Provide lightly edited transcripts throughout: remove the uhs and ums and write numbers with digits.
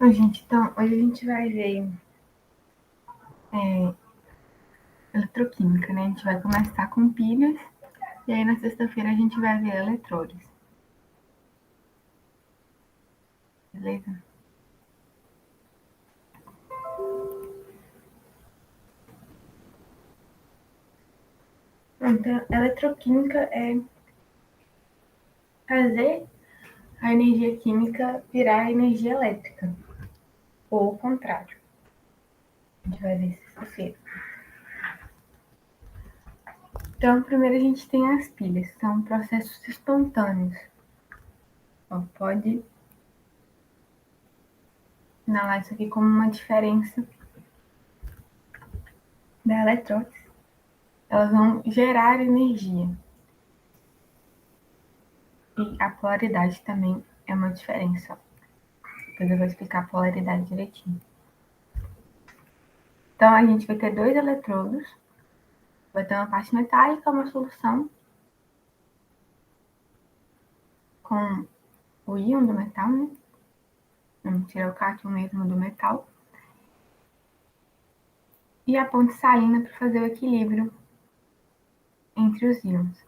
Oi, gente, então hoje a gente vai ver eletroquímica, né? A gente vai começar com pilhas e aí na sexta-feira a gente vai ver eletrodos, beleza? Então, eletroquímica é fazer a energia química virar energia elétrica, ou o contrário. A gente vai ver sexta-feira. Então, primeiro a gente tem as pilhas, que são processos espontâneos. Ó, pode assinalar isso aqui como uma diferença da eletrólise. Elas vão gerar energia. E a polaridade também é uma diferença. Depois eu vou explicar a polaridade direitinho. Então, a gente vai ter dois eletrodos. Vai ter uma parte metálica, uma solução com o íon do metal, né? Vamos tirar o cátion mesmo do metal. E a ponte salina para fazer o equilíbrio entre os íons.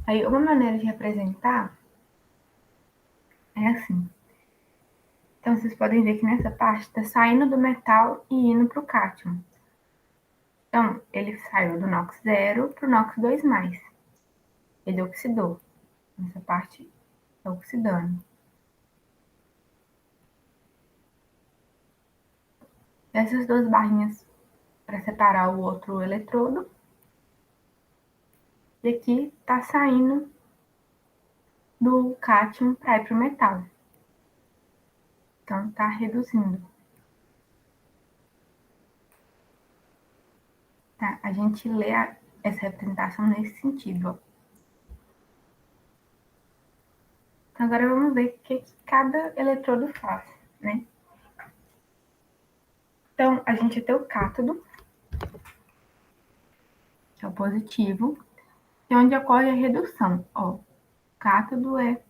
Aí, uma maneira de representar é assim. Então, vocês podem ver que nessa parte está saindo do metal e indo para o cátion. Então, ele saiu do NOx 0 para o NOx 2+. Ele oxidou. Essa parte está oxidando. Essas duas barrinhas para separar o outro eletrodo. E aqui está saindo do cátion para ir para o metal. Então, está reduzindo. Tá? A gente lê essa representação nesse sentido. Ó. Então, agora vamos ver o que cada eletrodo faz, né? Então, a gente tem o cátodo, que é o positivo, e onde ocorre a redução. Ó, cátodo é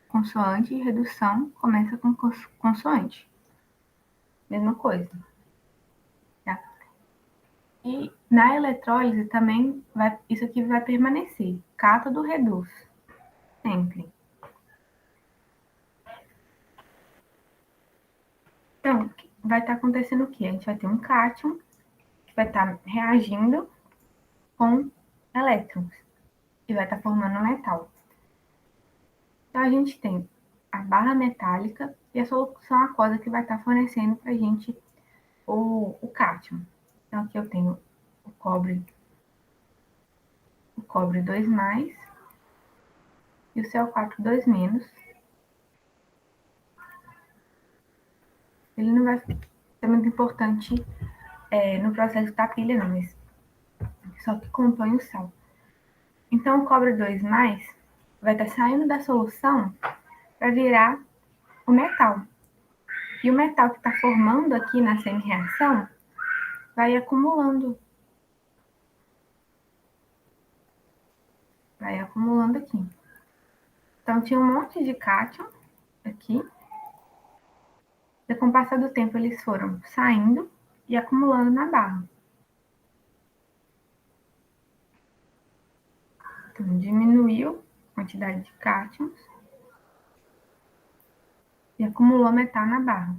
consoante e redução começa com consoante. Mesma coisa. Tá? E na eletrólise também isso aqui vai permanecer. Cátodo reduz. Sempre. Então, vai estar acontecendo o quê? A gente vai ter um cátion que vai estar reagindo com elétrons e vai estar formando um metal. Então, a gente tem a barra metálica e a solução aquosa que vai estar fornecendo para a gente o cátion. Então, aqui eu tenho o cobre 2+, e o CO4 2-. Ele não vai ser muito importante no processo da pilha, não, mas só que compõe o sal. Então, o cobre 2+, vai estar saindo da solução para virar o metal. E o metal que está formando aqui na semi-reação vai acumulando. Vai acumulando aqui. Então, tinha um monte de cátion aqui. E com o passar do tempo, eles foram saindo e acumulando na barra. Então, diminuiu a quantidade de cátions e acumulou metal na barra.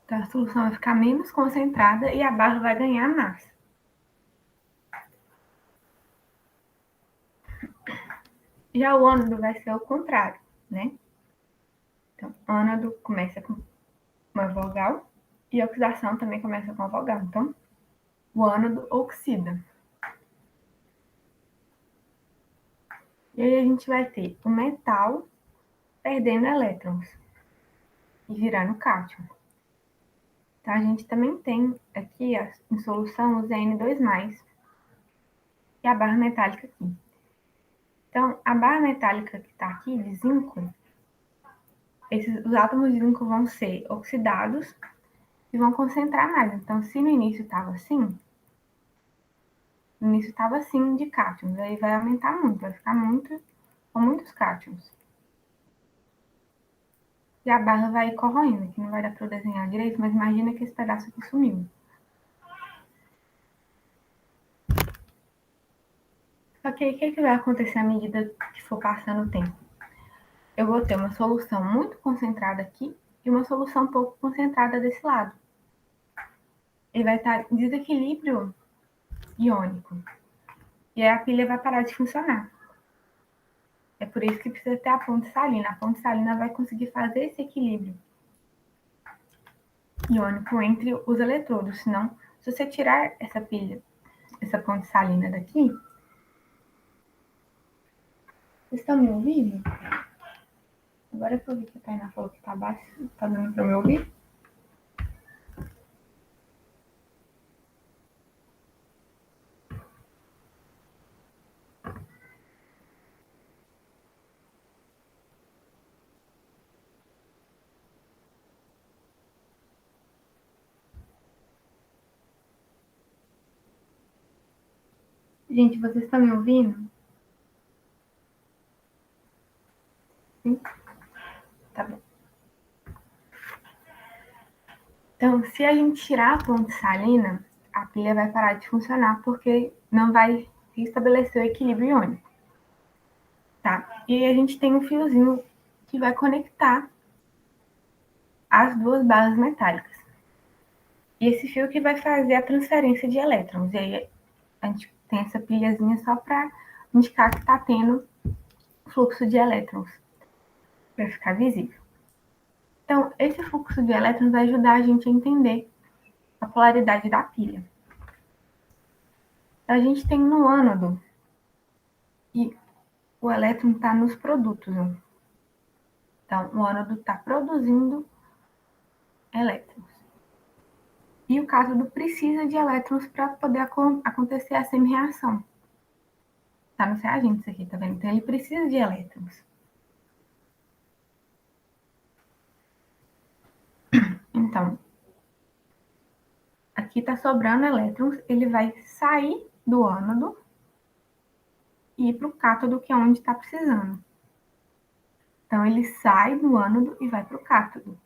Então, a solução vai ficar menos concentrada e a barra vai ganhar massa. Já o ânodo vai ser o contrário, né? Então, ânodo começa com uma vogal e a oxidação também começa com a vogal. Então, o ânodo oxida. E aí a gente vai ter o metal perdendo elétrons e virando cátion. Então, a gente também tem aqui em solução o Zn2+, e a barra metálica aqui. Então, a barra metálica que está aqui, de zinco, os átomos de zinco vão ser oxidados e vão concentrar mais. Então, se no início estava assim, no início estava assim de cátions, aí vai aumentar muito, vai ficar com muitos cátions. E a barra vai corroendo, aqui não vai dar para eu desenhar direito, mas imagina que esse pedaço aqui sumiu. Só que aí, o que vai acontecer à medida que for passando o tempo? Eu vou ter uma solução muito concentrada aqui e uma solução pouco concentrada desse lado. Ele vai estar em desequilíbrio iônico. E aí a pilha vai parar de funcionar. É por isso que precisa ter a ponte salina. A ponte salina vai conseguir fazer esse equilíbrio iônico entre os eletrodos. Senão, se você tirar essa pilha, essa ponte salina daqui... Vocês estão me ouvindo? Agora que eu vi que a Tainá falou que tá baixo, tá dando pra me ouvir? Gente, vocês estão me ouvindo? Sim? Tá bom. Então, se a gente tirar a ponte salina, a pilha vai parar de funcionar porque não vai restabelecer o equilíbrio iônico, tá? E a gente tem um fiozinho que vai conectar as duas bases metálicas. E esse fio que vai fazer a transferência de elétrons. E aí a gente tem essa pilhazinha só para indicar que está tendo fluxo de elétrons, para ficar visível. Então, esse fluxo de elétrons vai ajudar a gente a entender a polaridade da pilha. Então, a gente tem no ânodo e o elétron está nos produtos. Né? Então, o ânodo está produzindo elétrons. E o cátodo precisa de elétrons para poder acontecer a semi-reação. Tá nos reagentes isso aqui, tá vendo? Então, ele precisa de elétrons. Então, aqui está sobrando elétrons, ele vai sair do ânodo e ir para o cátodo, que é onde está precisando. Então, ele sai do ânodo e vai para o cátodo.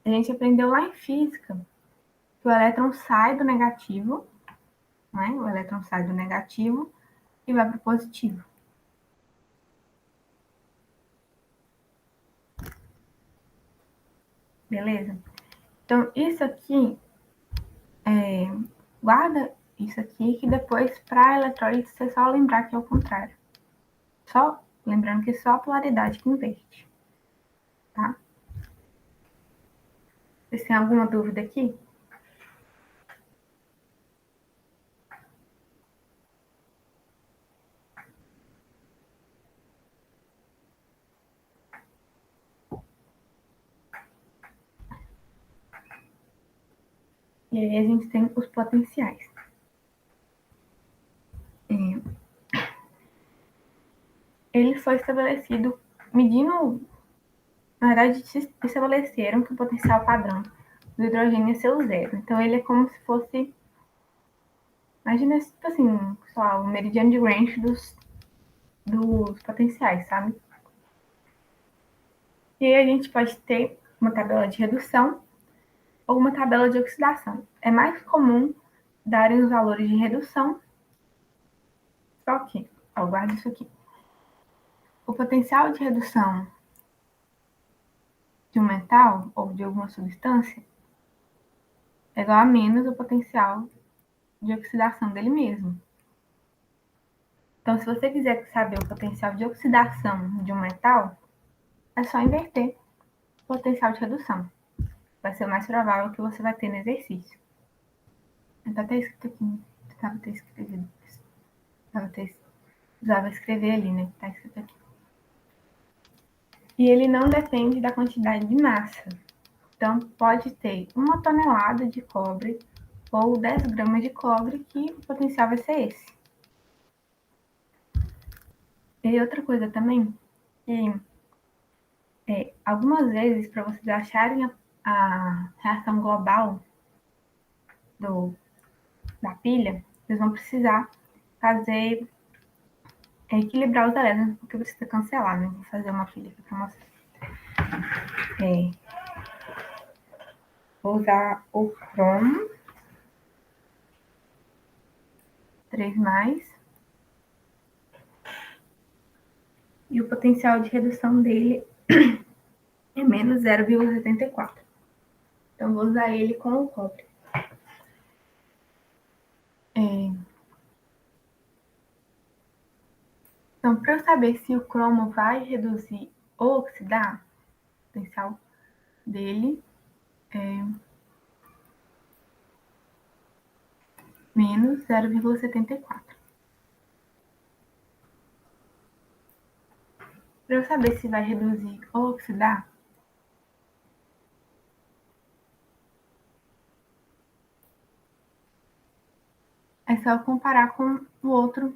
A gente aprendeu lá em física que o elétron sai do negativo, né? O elétron sai do negativo e vai para o positivo. Beleza? Então, isso aqui, guarda isso aqui, que depois, para eletrólise, você só lembrar que é o contrário. Só lembrando que é só a polaridade que inverte, tá? Vocês têm alguma dúvida aqui? E aí a gente tem os potenciais. Ele foi estabelecido medindo... Na verdade, estabeleceram que o potencial padrão do hidrogênio é seu zero. Então, ele é como se fosse... Imagina, tipo assim, só o meridiano de Greenwich dos potenciais, sabe? E aí a gente pode ter uma tabela de redução ou uma tabela de oxidação. É mais comum darem os valores de redução, só que, ó, guarda isso aqui. O potencial de redução de um metal ou de alguma substância é igual a menos o potencial de oxidação dele mesmo. Então, se você quiser saber o potencial de oxidação de um metal, é só inverter o potencial de redução. Vai ser o mais provável que você vai ter no exercício. Tá até escrito aqui, precisava ter escrevido. Precisava escrever ali, né? Tá escrito aqui. E ele não depende da quantidade de massa. Então, pode ter 1 tonelada de cobre ou 10 gramas de cobre, que o potencial vai ser esse. E outra coisa também, que algumas vezes, para vocês acharem a reação global da pilha, vocês vão precisar fazer equilibrar os elétrons, porque precisa cancelar, né? Vou fazer uma pilha aqui para mostrar. Vou usar o cromo 3+, e o potencial de redução dele é menos 0,74. Então, vou usar ele com o cobre. Então, para eu saber se o cromo vai reduzir ou oxidar, o potencial dele é menos 0,74. Para eu saber se vai reduzir ou oxidar, é só comparar com o outro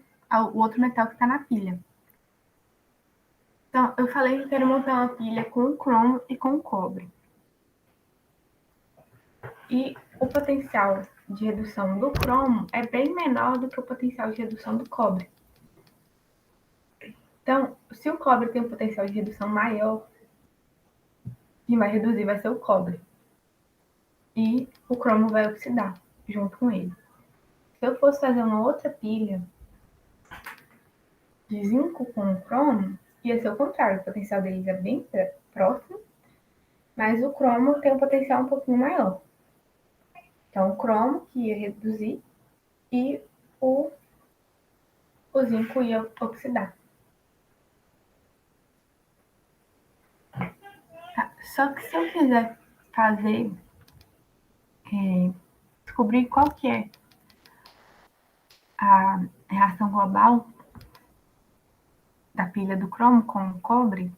metal que está na pilha. Então, eu falei que eu quero montar uma pilha com o cromo e com o cobre. E o potencial de redução do cromo é bem menor do que o potencial de redução do cobre. Então, se o cobre tem um potencial de redução maior, quem vai reduzir vai ser o cobre. E o cromo vai oxidar junto com ele. Se eu fosse fazer uma outra pilha de zinco com o cromo, ia ser o contrário. O potencial deles é bem próximo, mas o cromo tem um potencial um pouquinho maior. Então, o cromo que ia reduzir e o zinco ia oxidar. Tá? Só que se eu quiser fazer, descobrir qual que é a reação global da pilha do cromo com o cobre,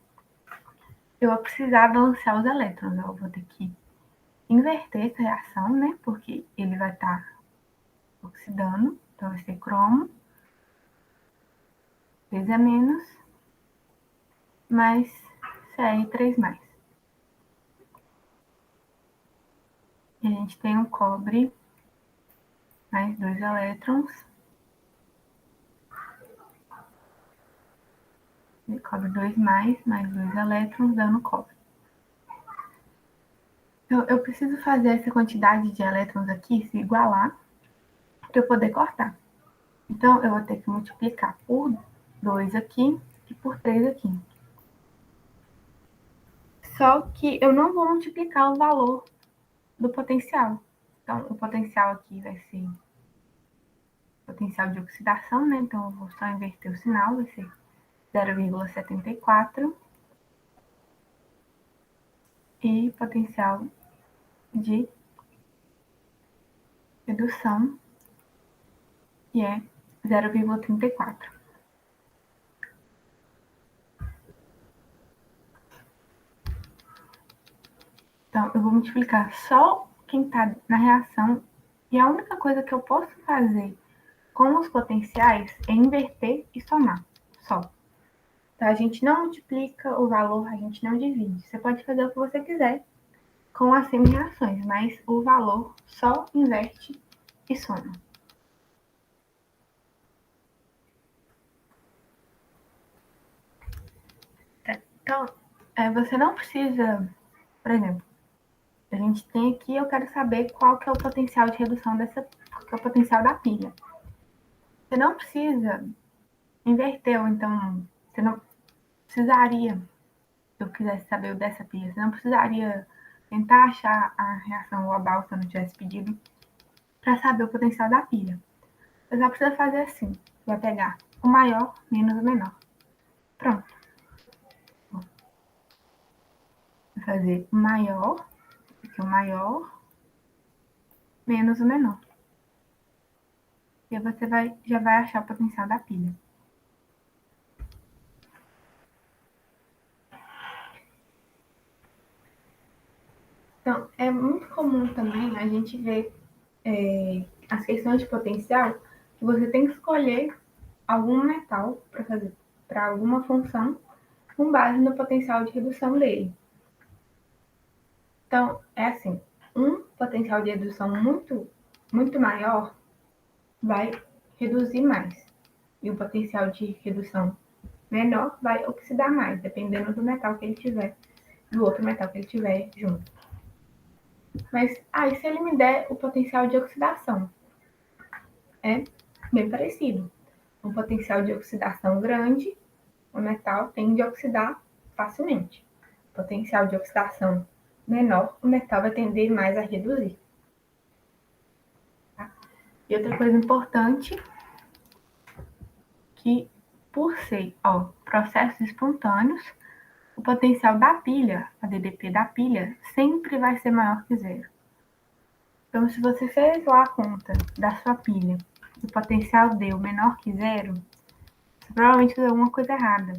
eu vou precisar balancear os elétrons. Eu vou ter que inverter essa reação, né? Porque ele vai estar oxidando, então vai ser cromo, Fe menos, mais Cr3+. E a gente tem o cobre, mais 2 elétrons. E cobre 2+, mais 2 elétrons, dando cobre. Então, eu preciso fazer essa quantidade de elétrons aqui se igualar para eu poder cortar. Então, eu vou ter que multiplicar por 2 aqui e por 3 aqui. Só que eu não vou multiplicar o valor do potencial. Então, o potencial aqui vai ser potencial de oxidação, né? Então, eu vou só inverter o sinal, vai ser 0,74. E potencial de redução, que é 0,34. Então, eu vou multiplicar só quem está na reação, e a única coisa que eu posso fazer com os potenciais é inverter e somar, só. Então, a gente não multiplica o valor, a gente não divide. Você pode fazer o que você quiser com as semi-reações, mas o valor só inverte e soma. Então, você não precisa, por exemplo, a gente tem aqui, eu quero saber qual que é o potencial de redução qual que é o potencial da pilha. Você não precisa inverter, ou então, você não precisaria, se eu quisesse saber o dessa pilha, você não precisaria tentar achar a reação global, se eu não tivesse pedido, para saber o potencial da pilha. Você só precisa fazer assim, vai pegar o maior menos o menor. Pronto. Vai fazer o maior, aqui o maior, menos o menor. E aí você já vai achar o potencial da pilha. Então, é muito comum também a gente ver as questões de potencial que você tem que escolher algum metal para fazer para alguma função com base no potencial de redução dele. Então, é assim, um potencial de redução muito maior vai reduzir mais. e o potencial de redução menor vai oxidar mais, dependendo do metal que ele tiver, do outro metal que ele tiver junto. Mas, e se ele me der o potencial de oxidação? É bem parecido. Um potencial de oxidação grande, o metal tende a oxidar facilmente. Potencial de oxidação menor, o metal vai tender mais a reduzir. Tá? E outra coisa importante, que por ser processos espontâneos, o potencial da pilha, a DDP da pilha, sempre vai ser maior que zero. Então, se você fez lá a conta da sua pilha, o potencial deu menor que zero, você provavelmente fez alguma coisa errada.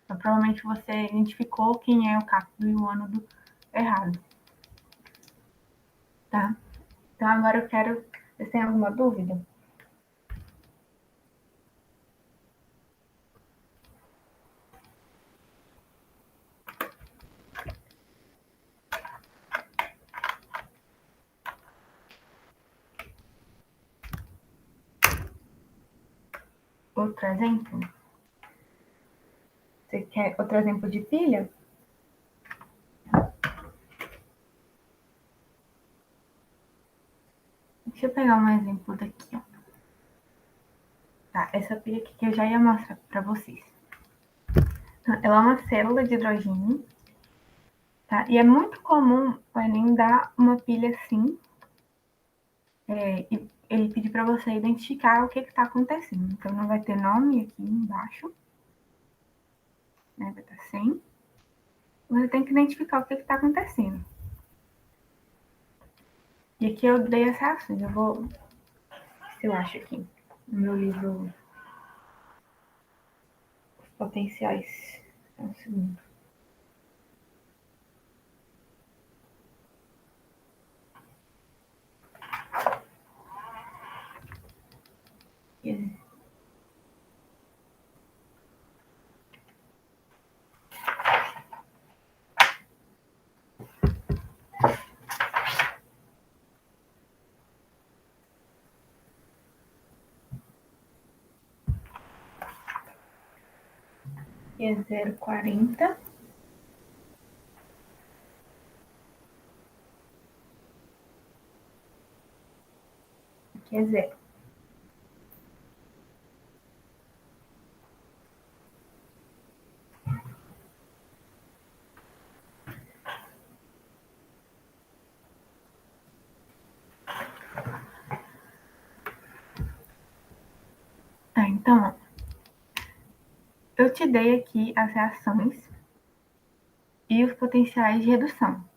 Então, provavelmente você identificou quem é o cátodo e o ânodo errado. Tá? Então, agora eu quero... Vocês têm alguma dúvida? Outro exemplo? Você quer outro exemplo de pilha? Deixa eu pegar um exemplo daqui, ó. Tá, essa pilha aqui que eu já ia mostrar para vocês. Então, ela é uma célula de hidrogênio, tá? E é muito comum o Enem dar uma pilha assim, e ele pedir para você identificar o que está acontecendo. Então, não vai ter nome aqui embaixo, né? Vai estar sem. Você tem que identificar o que está acontecendo. E aqui eu dei as reações. Eu vou... Se eu acho aqui no meu livro Potenciais. Um segundo. Aqui é 0,40. Aqui é 0. Tá, então, eu te dei aqui as reações e os potenciais de redução.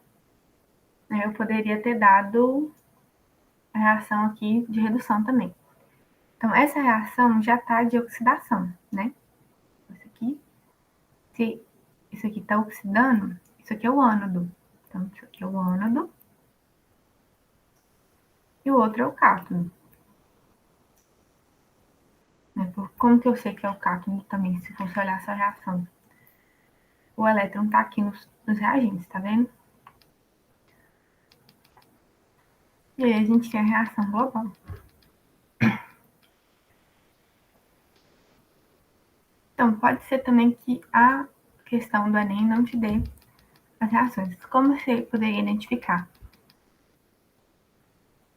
Eu poderia ter dado a reação aqui de redução também. Então, essa reação já está de oxidação, né? Se isso aqui está oxidando, isso aqui é o ânodo. Então, isso aqui é o ânodo e o outro é o cátodo. Como que eu sei que é o cátodo também, se fosse olhar essa reação? O elétron está aqui nos reagentes, tá vendo? E aí a gente tem a reação global. Então, pode ser também que a questão do Enem não te dê as reações. Como você poderia identificar?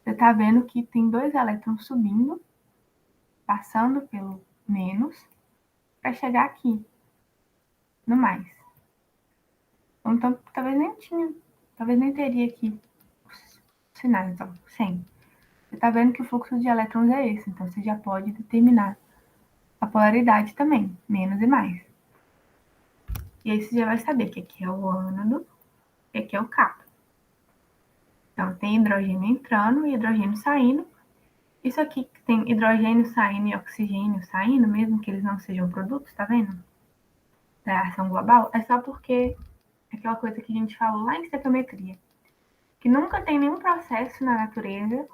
Você está vendo que tem 2 elétrons subindo, passando pelo menos, para chegar aqui, no mais. Então, talvez nem teria aqui os sinais, ó, 100. Você está vendo que o fluxo de elétrons é esse, então você já pode determinar a polaridade também, menos e mais. E aí você já vai saber que aqui é o ânodo e aqui é o cátodo. Então, tem hidrogênio entrando e hidrogênio saindo. Isso aqui que tem hidrogênio saindo e oxigênio saindo, mesmo que eles não sejam produtos, tá vendo? Da reação global, é só porque é aquela coisa que a gente falou lá em estequiometria, que nunca tem nenhum processo na natureza,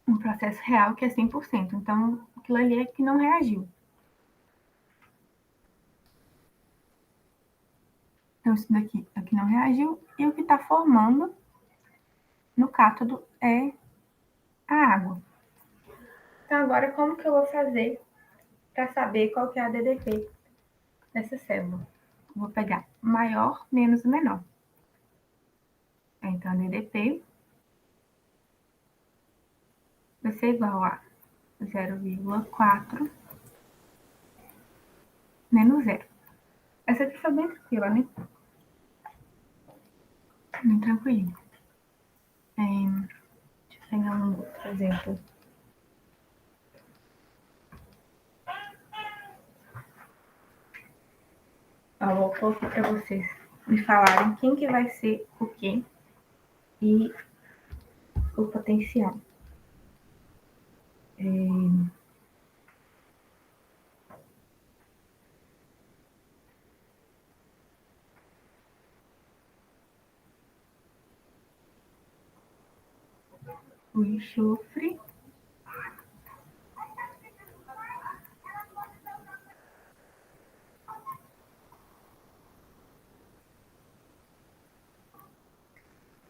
um processo real que é 100%. Então, aquilo ali é que não reagiu. Então, isso daqui é que não reagiu, e o que está formando no cátodo é a água. Então, agora, como que eu vou fazer para saber qual que é a DDP dessa célula. Vou pegar maior menos o menor. Então, a DDP vai ser igual a 0,4 menos 0. Essa aqui foi bem tranquila, né? Bem tranquilinho. Deixa eu pegar um outro exemplo. Eu vou colocar para vocês me falarem quem que vai ser o quê e o potencial. O enxofre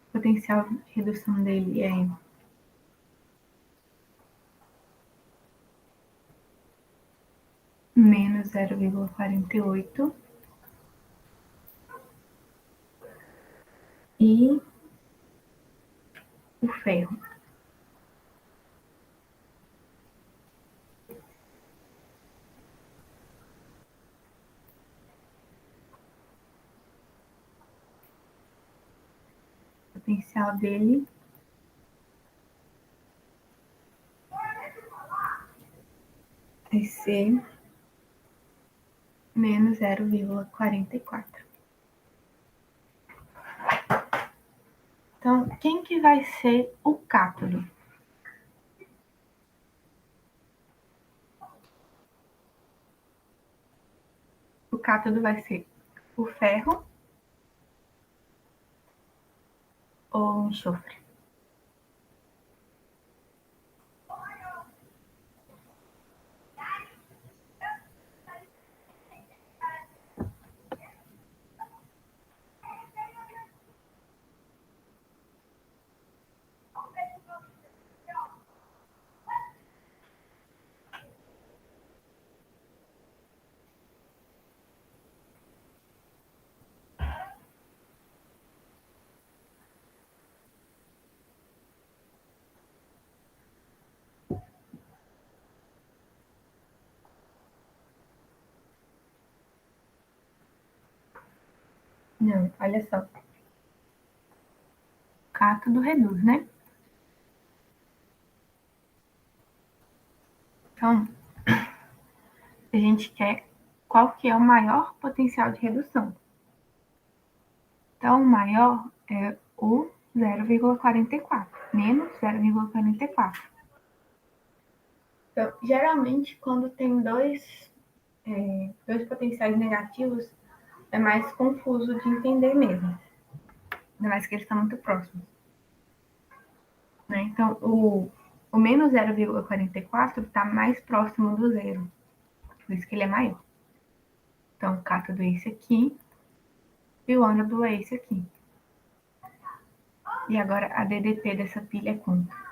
o potencial de redução dele é menos 0,48 e o ferro o potencial dele vai ser menos 0,44. Então, quem que vai ser o cátodo? O cátodo vai ser o ferro ou o enxofre? Não, olha só. Cátodo reduz, né? Então, a gente quer qual que é o maior potencial de redução. Então, o maior é o 0,44, menos 0,44. Então, geralmente, quando tem dois potenciais negativos, é mais confuso de entender mesmo. Ainda mais que eles estão muito próximos. Né? Então, o menos 0,44 está mais próximo do zero. Por isso que ele é maior. Então, o cátodo é esse aqui e o ânodo é esse aqui. E agora a DDP dessa pilha é quanto?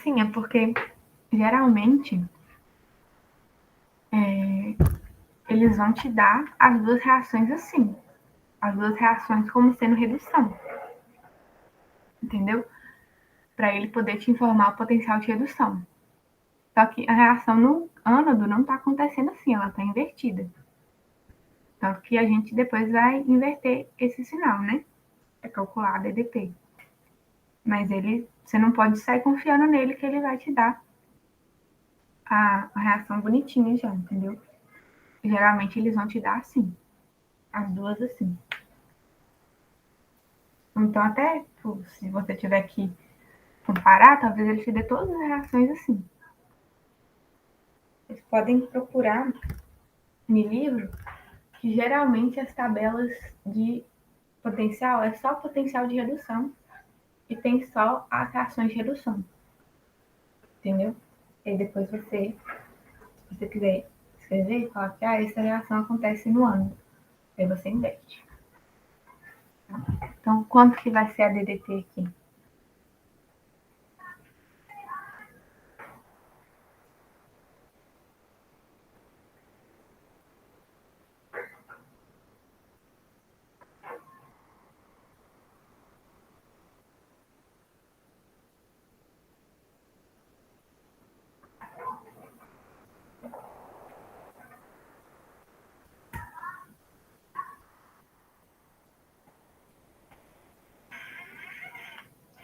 Sim, é porque geralmente eles vão te dar as duas reações assim. As duas reações como sendo redução. Entendeu? Para ele poder te informar o potencial de redução. Só que a reação no ânodo não está acontecendo assim, ela está invertida. Tanto que a gente depois vai inverter esse sinal, né? É calcular a DDP. Mas você não pode sair confiando nele que ele vai te dar a reação bonitinha já, entendeu? Geralmente eles vão te dar assim, as duas assim. Então, até se você tiver que comparar, talvez ele te dê todas as reações assim. Vocês podem procurar no livro que geralmente as tabelas de potencial é só potencial de redução e tem só as reações de redução. Entendeu? E aí depois se você quiser escrever, fala que essa reação acontece no ano. Aí você inverte. Então, quanto que vai ser a DDT aqui?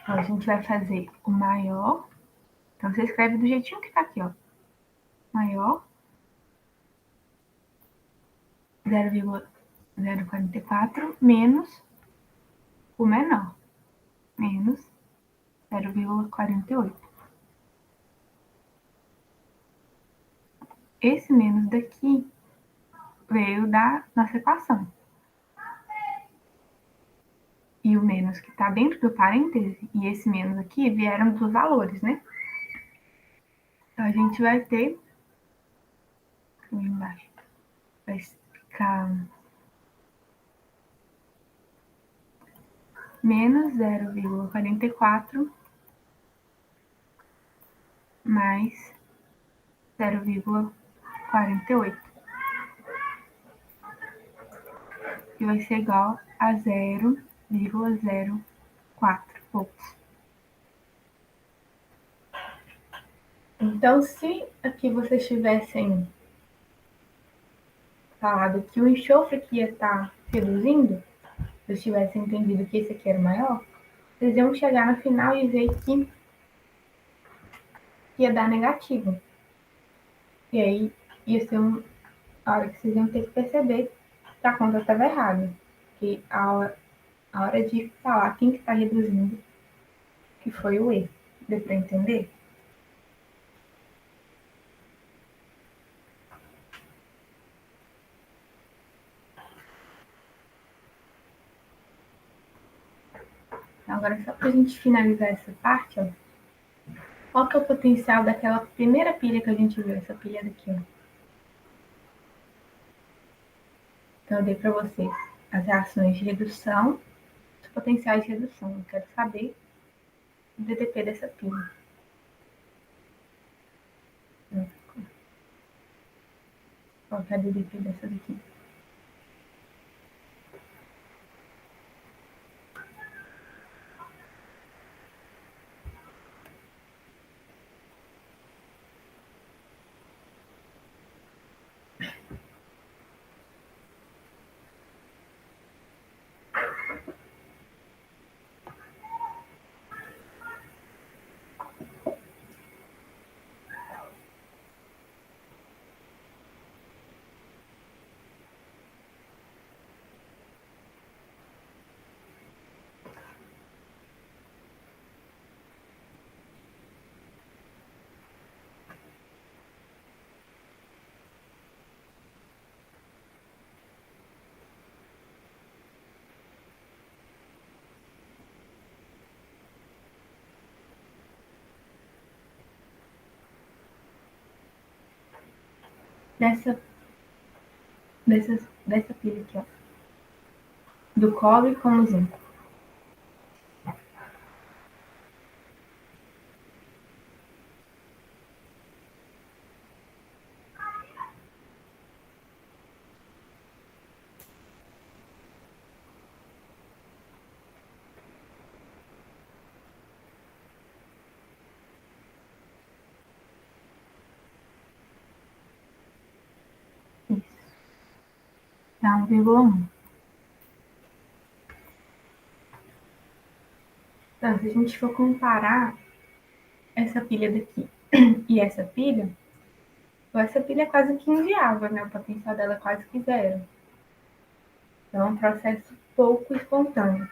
Então, a gente vai fazer o maior. Então, você escreve do jeitinho que tá aqui, ó. Maior, 0,044, menos o menor, menos 0,48. Esse menos daqui veio da nossa equação. E o menos que está dentro do parêntese e esse menos aqui vieram dos valores, né? Então, a gente vai ter aqui embaixo, vai ficar menos 0,44 mais 0,48, que vai ser igual a 0,04 volts. Então, se aqui vocês tivessem falado que o enxofre aqui ia estar reduzindo, se vocês tivessem entendido que esse aqui era maior, vocês iam chegar no final e ver que ia dar negativo. E aí ia ser a hora que vocês iam ter que perceber que a conta estava errada. Que a hora de falar quem que está reduzindo, que foi o E. Deu para entender? Então, agora, só para a gente finalizar essa parte, ó, qual que é o potencial daquela primeira pilha que a gente viu? Essa pilha daqui, ó. Então, eu dei para vocês as reações de redução, os potenciais de redução. Eu quero saber o DDP dessa pilha. Qual que é o DDP dessa daqui? Dessa pilha aqui, ó. Do cobre com o zinco. Isso. Dá 1,1. Então, se a gente for comparar essa pilha daqui e essa pilha é quase que inviável, né? O potencial dela é quase que zero. Então, é um processo pouco espontâneo.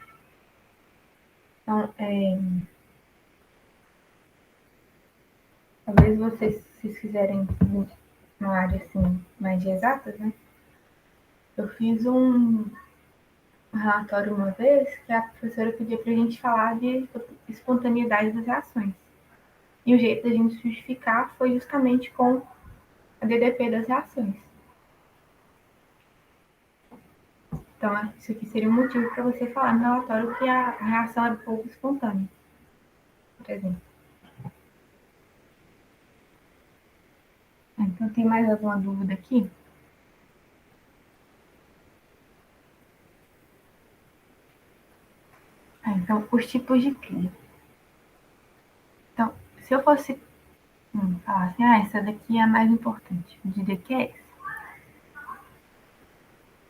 Então, talvez vocês, se quiserem uma área assim, mais de exatas, né? Eu fiz um relatório uma vez que a professora pediu para a gente falar de espontaneidade das reações. E o jeito da gente justificar foi justamente com a DDP das reações. Então, isso aqui seria um motivo para você falar no relatório que a reação é pouco espontânea, por exemplo. Então, tem mais alguma dúvida aqui? Então, os tipos de pilha. Então, se eu fosse falar assim, essa daqui é a mais importante, eu diria que é essa.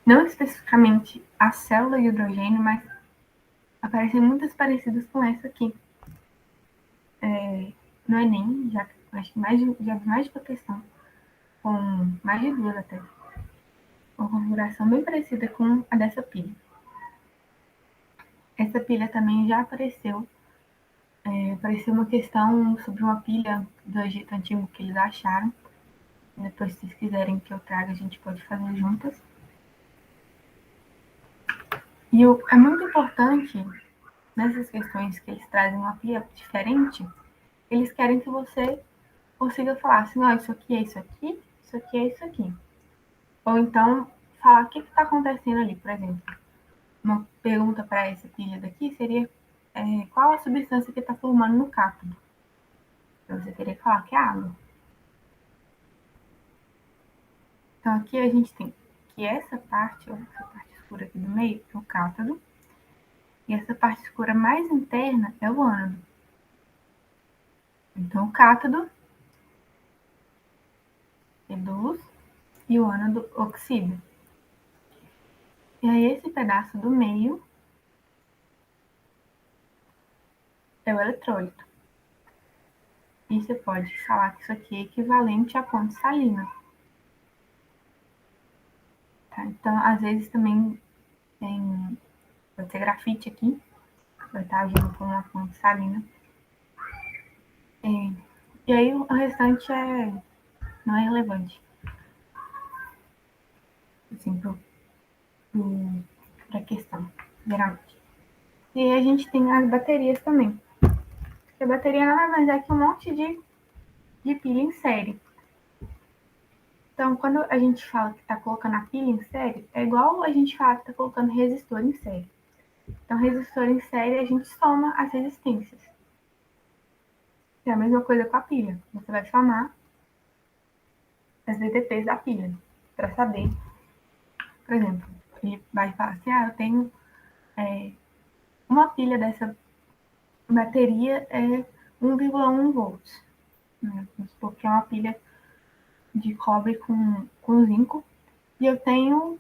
Não especificamente a célula de hidrogênio, mas aparecem muitas parecidas com essa aqui. No Enem, já acho que já vi mais de uma questão, com mais de duas até. Uma configuração bem parecida com a dessa pilha. Essa pilha também já apareceu. Apareceu uma questão sobre uma pilha do Egito Antigo que eles acharam. Depois, se vocês quiserem que eu traga, a gente pode fazer juntas. E é muito importante, nessas questões que eles trazem uma pilha diferente, eles querem que você consiga falar assim, isso aqui é isso aqui, isso aqui é isso aqui. Ou então, falar o que está acontecendo ali, por exemplo. Uma pergunta para essa pilha daqui seria qual a substância que está formando no cátodo? Então, você teria que falar que é água. Então, aqui a gente tem que essa parte escura aqui do meio é o cátodo, e essa parte escura mais interna é o ânodo. Então, o cátodo reduz e o ânodo oxida. E aí, esse pedaço do meio é o eletrólito. E você pode falar que isso aqui é equivalente à ponte salina. Tá? Então, às vezes também vai ter grafite aqui, vai estar agindo como uma ponte salina. E aí o restante não é relevante. Assim, para a questão, geralmente. E aí a gente tem as baterias também. A bateria nada mais é que um monte de pilha em série. Então, quando a gente fala que está colocando a pilha em série, é igual a gente falar que está colocando resistor em série. Então, resistor em série, a gente soma as resistências. É a mesma coisa com a pilha. Você vai somar as VDPs da pilha, para saber, por exemplo, ele vai falar assim, eu tenho uma pilha dessa bateria é 1,1 volts, né? Vamos supor que é uma pilha de cobre com zinco, e eu tenho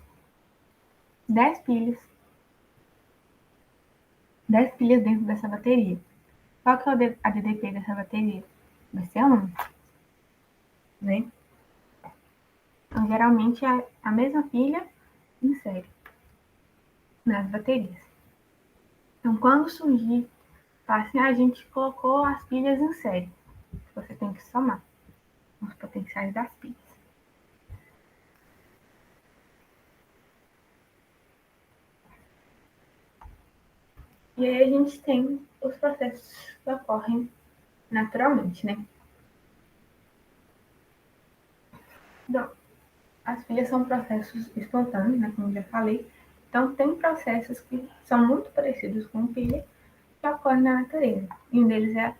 10 pilhas, 10 pilhas dentro dessa bateria. Qual que é a DDP dessa bateria? Vai ser 1, né? Então, geralmente é a mesma pilha em série nas baterias. Então, quando surgir, fala assim, a gente colocou as pilhas em série. Você tem que somar os potenciais das pilhas. E aí a gente tem os processos que ocorrem naturalmente, né? Então, as pilhas são processos espontâneos, né, como já falei. Então, tem processos que são muito parecidos com pilha que ocorrem na natureza. E um deles é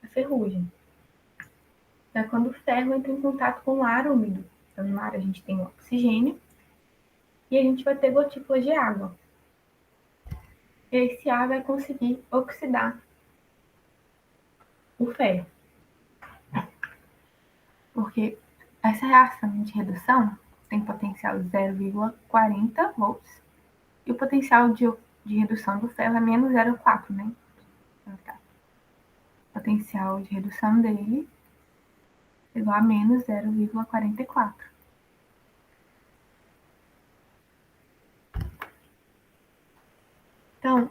a ferrugem. Então, é quando o ferro entra em contato com o ar úmido. Então, no ar a gente tem o oxigênio e a gente vai ter gotículas de água. E esse ar vai conseguir oxidar o ferro. Porque essa reação de redução tem potencial de 0,40 volts e o potencial de redução do ferro é menos 0,4, né? O potencial de redução dele é igual a menos 0,44. Então,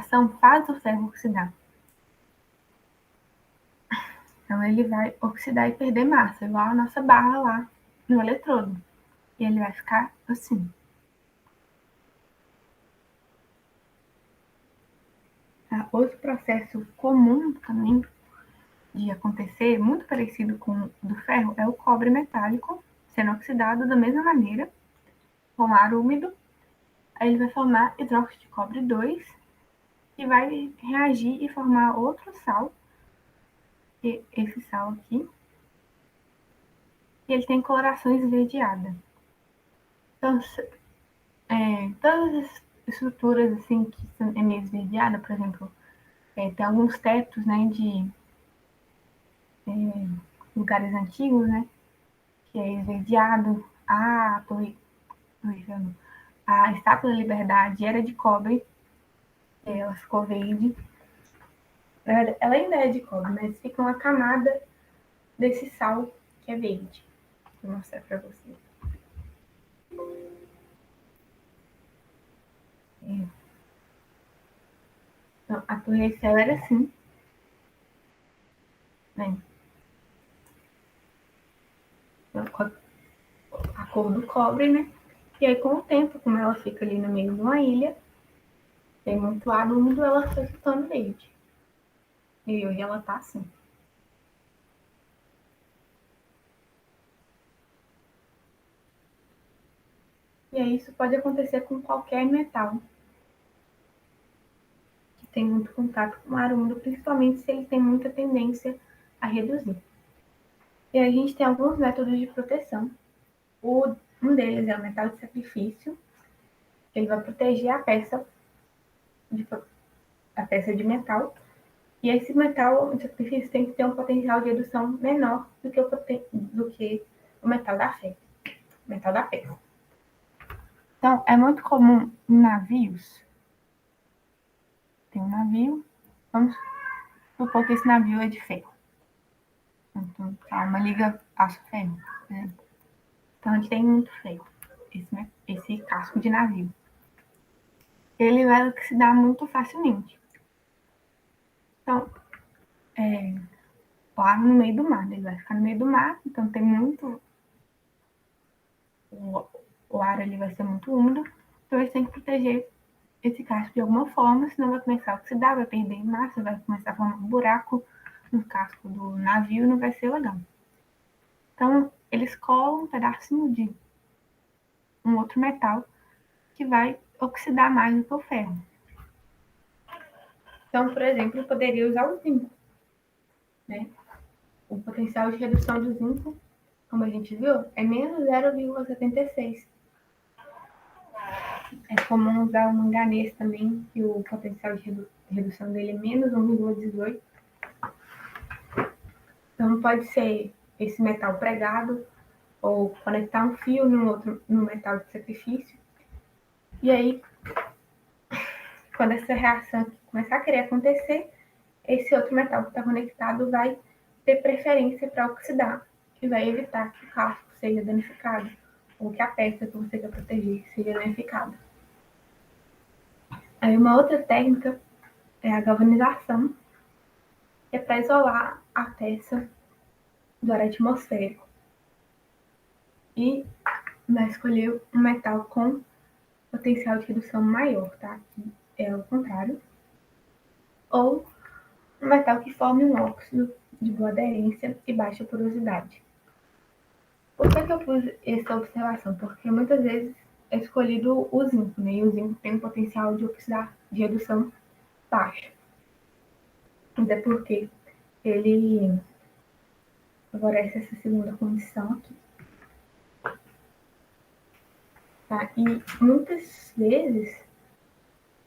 reação faz o ferro oxidar. Então, ele vai oxidar e perder massa, igual a nossa barra lá no eletrodo. E ele vai ficar assim. Tá? Outro processo comum também de acontecer, muito parecido com o do ferro, é o cobre metálico sendo oxidado da mesma maneira, com ar úmido. Aí ele vai formar hidróxido de cobre 2, que vai reagir e formar outro sal, que é esse sal aqui, e ele tem coloração esverdeada. Então, todas as estruturas assim que é meio esverdeada, por exemplo, tem alguns tetos, né, de lugares antigos, né, que é esverdeado. A Estátua da Liberdade era de cobre, ela ficou verde. Ela ainda é de cobre, mas fica uma camada desse sal que é verde. Vou mostrar para vocês. Então, a Torre Eiffel era assim, né? Com a cor do cobre, né? E aí, com o tempo, como ela fica ali no meio de uma ilha, tem muito ar úmido, ela foi ficando verde. E hoje ela tá assim. E aí, isso pode acontecer com qualquer metal que tem muito contato com ar úmido, principalmente se ele tem muita tendência a reduzir. E aí, a gente tem alguns métodos de proteção. Um deles é o metal de sacrifício. Ele vai proteger a peça de metal. E esse metal de sacrifício tem que ter um potencial de redução menor do que o metal da peça. Então, é muito comum em navios. Tem um navio, vamos supor que esse navio é de ferro. Então, tá uma liga aço-ferro, por exemplo. Então, ele tem muito ferro, esse casco de navio. Ele vai oxidar muito facilmente. Então, lá no meio do mar, né? Ele vai ficar no meio do mar, então tem muito. O ar ali vai ser muito úmido, então eles têm que proteger esse casco de alguma forma, senão vai começar a oxidar, vai perder massa, vai começar a formar um buraco no casco do navio e não vai ser legal. Então, eles colam um pedacinho de um outro metal que vai oxidar mais do que o ferro. Então, por exemplo, eu poderia usar o zinco, né? O potencial de redução do zinco, como a gente viu, é menos 0,76. É comum usar o manganês também, que o potencial de redução dele é menos 1,18. Então, pode ser esse metal pregado ou conectar um fio no metal de sacrifício. E aí, quando essa reação começar a querer acontecer, esse outro metal que está conectado vai ter preferência para oxidar, que vai evitar que o casco seja danificado ou que a peça que você quer proteger seja danificada. Aí uma outra técnica é a galvanização, que é para isolar a peça do ar atmosférico. E vai escolher um metal com potencial de redução maior, tá? Aqui é o contrário. Ou um metal que forme um óxido de boa aderência e baixa porosidade. Por que eu fiz essa observação? Porque muitas vezes é escolhido o zinco, né? E o zinco tem um potencial de oxidar, de redução baixo. Mas é porque ele favorece essa segunda condição aqui. Tá? E muitas vezes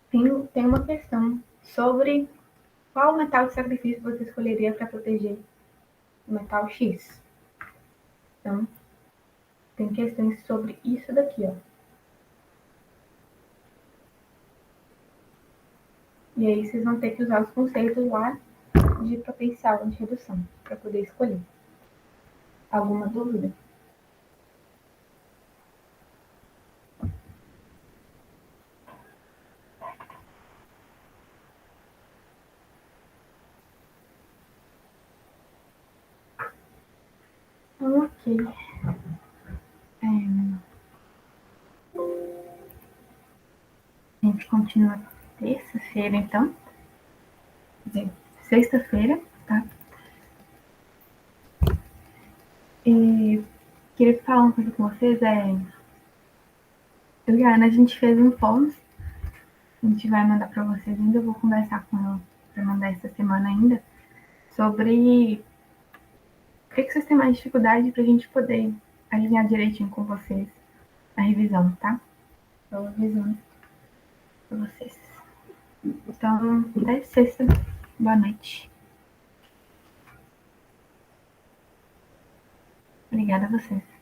tem uma questão sobre qual metal de sacrifício você escolheria para proteger o metal X. Então, tem questões sobre isso daqui, ó. E aí vocês vão ter que usar os conceitos lá de potencial de redução para poder escolher. Alguma dúvida? Ok. A gente continua terça-feira, então. Quer dizer, sexta-feira, tá? E queria falar uma coisa com vocês. Eu e a Ana, a gente fez um post. A gente vai mandar para vocês ainda. Eu vou conversar com ela para mandar essa semana ainda. Sobre o que vocês têm mais dificuldade para a gente poder alinhar direitinho com vocês a revisão, tá? Estou avisando para vocês. Então, até sexta. Boa noite. Obrigada a vocês.